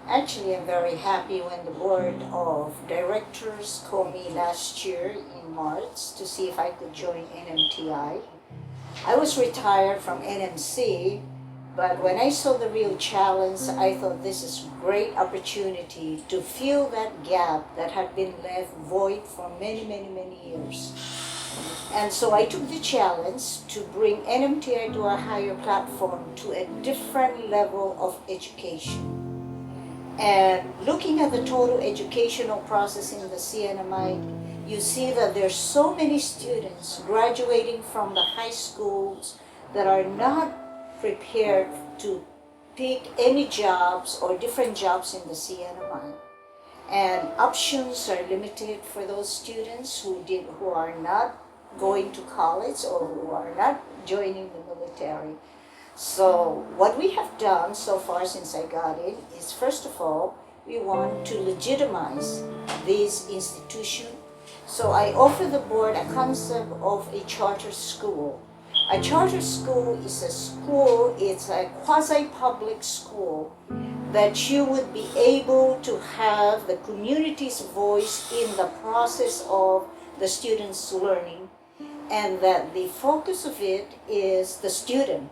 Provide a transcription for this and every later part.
Actually, I'm very happy when the board of directors called me last year in March to see if I could join NMTI. I was retired from NMC, but when I saw the real challenge, I thought this is a great opportunity to fill that gap that had been left void for many, many, many years. And so I took the challenge to bring NMTI to a higher platform, to a different level of education. And looking at the total educational process in the CNMI, you see that there's so many students graduating from the high schools that are not prepared to pick any jobs or different jobs in the CNMI. And options are limited for those students who are not going to college or who are not joining the military. So what we have done so far since I got in is, first of all, we want to legitimize this institution. So I offer the board a concept of a charter school. A charter school is a school, it's a quasi-public school that you would be able to have the community's voice in the process of the students' learning, and that the focus of it is the student,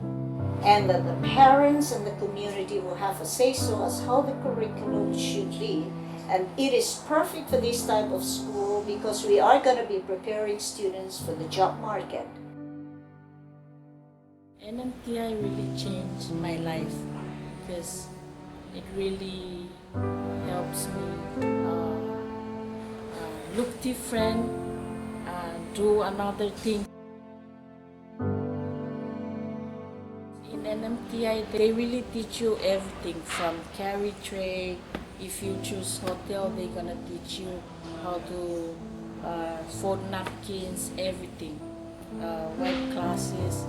and that the parents and the community will have a say-so as how the curriculum should be. And it is perfect for this type of school because we are going to be preparing students for the job market. NMTI really changed my life because it really helps me look different, do another thing. In NMTI, they really teach you everything from carry tray. If you choose hotel, they're gonna teach you how to fold napkins, everything, wipe classes.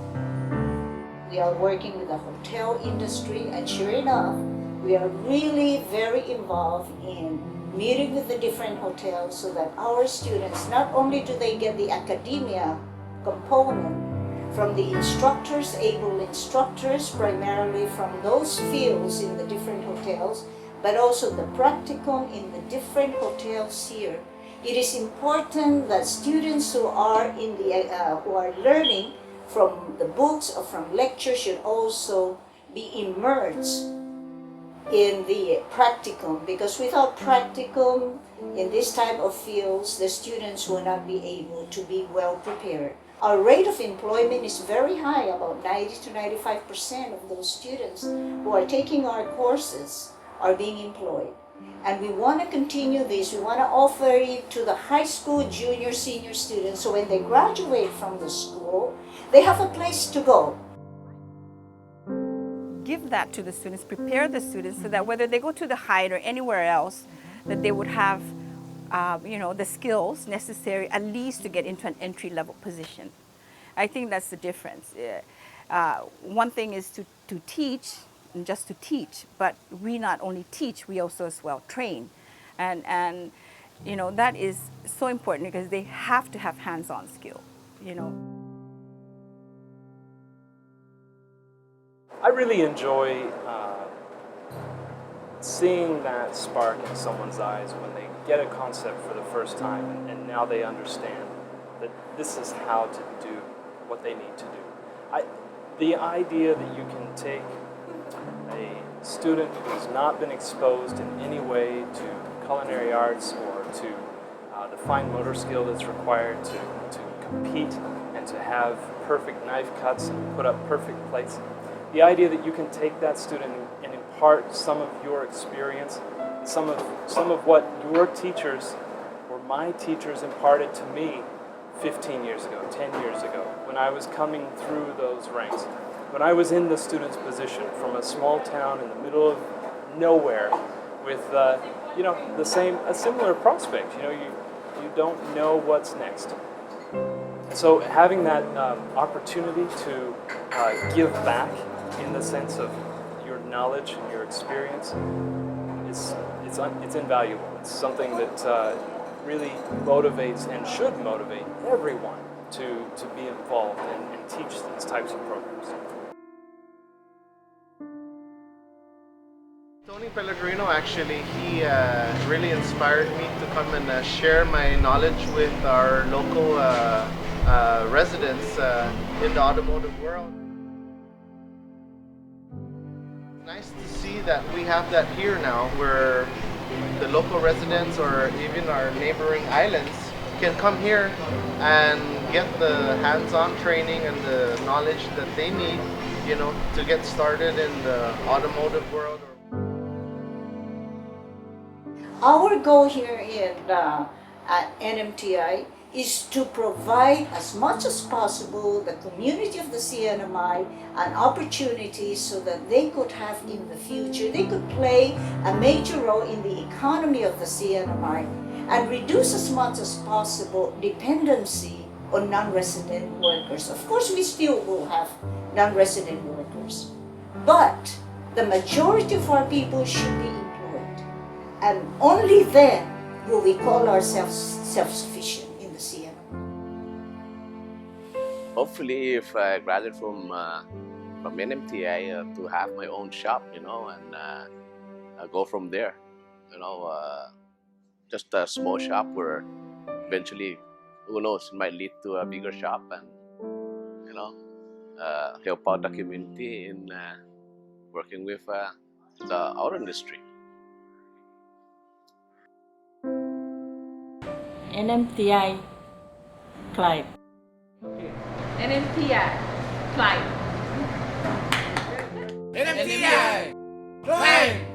We are working with the hotel industry, and sure enough, we are really very involved in meeting with the different hotels so that our students, not only do they get the academia component from the instructors, able instructors, primarily from those fields in the different hotels, but also the practicum in the different hotels here. It is important that students who are in the who are learning from the books or from lectures should also be immersed in the practicum, because without practicum in this type of fields, the students will not be able to be well prepared. Our rate of employment is very high, about 90 to 95% of those students who are taking our courses are being employed. And we want to continue this. We want to offer it to the high school, junior, senior students, so when they graduate from the school, they have a place to go. Give that to the students, prepare the students so that whether they go to the Hyatt or anywhere else, that they would have the skills necessary at least to get into an entry-level position. I think that's the difference. One thing is to teach, and just to teach, but we not only teach, we also as well train. And that is so important because they have to have hands-on skill, I really enjoy seeing that spark in someone's eyes when they get a concept for the first time and now they understand that this is how to do what they need to do. The idea that you can take a student who's not been exposed in any way to culinary arts or to the fine motor skill that's required to compete and to have perfect knife cuts and put up perfect plates. The idea that you can take that student and impart some of your experience, some of what your teachers or my teachers imparted to me 15 years ago, 10 years ago, when I was coming through those ranks, when I was in the student's position from a small town in the middle of nowhere with a similar prospect. You don't know what's next. So having that opportunity to give back in the sense of your knowledge and your experience it's invaluable. It's something that really motivates and should motivate everyone to be involved and teach these types of programs. Tony Pellegrino, actually, he really inspired me to come and share my knowledge with our local residents in the automotive world. Nice to see that we have that here now, where the local residents or even our neighboring islands can come here and get the hands-on training and the knowledge that they need, you know, to get started in the automotive world. Our goal here at NMTI is to provide as much as possible the community of the CNMI an opportunity so that they could have in the future, they could play a major role in the economy of the CNMI and reduce as much as possible dependency on non-resident workers. Of course, we still will have non-resident workers, but the majority of our people should be employed. And only then will we call ourselves self-sufficient in the CNMI. Hopefully, if I graduate from NMTI, to have my own shop, you know, and go from there, you know, just a small shop where eventually, who knows, it might lead to a bigger shop and, you know, help out the community in working with the auto industry. NMTI, Clyde. NMTI, Clyde. NMTI! Climb!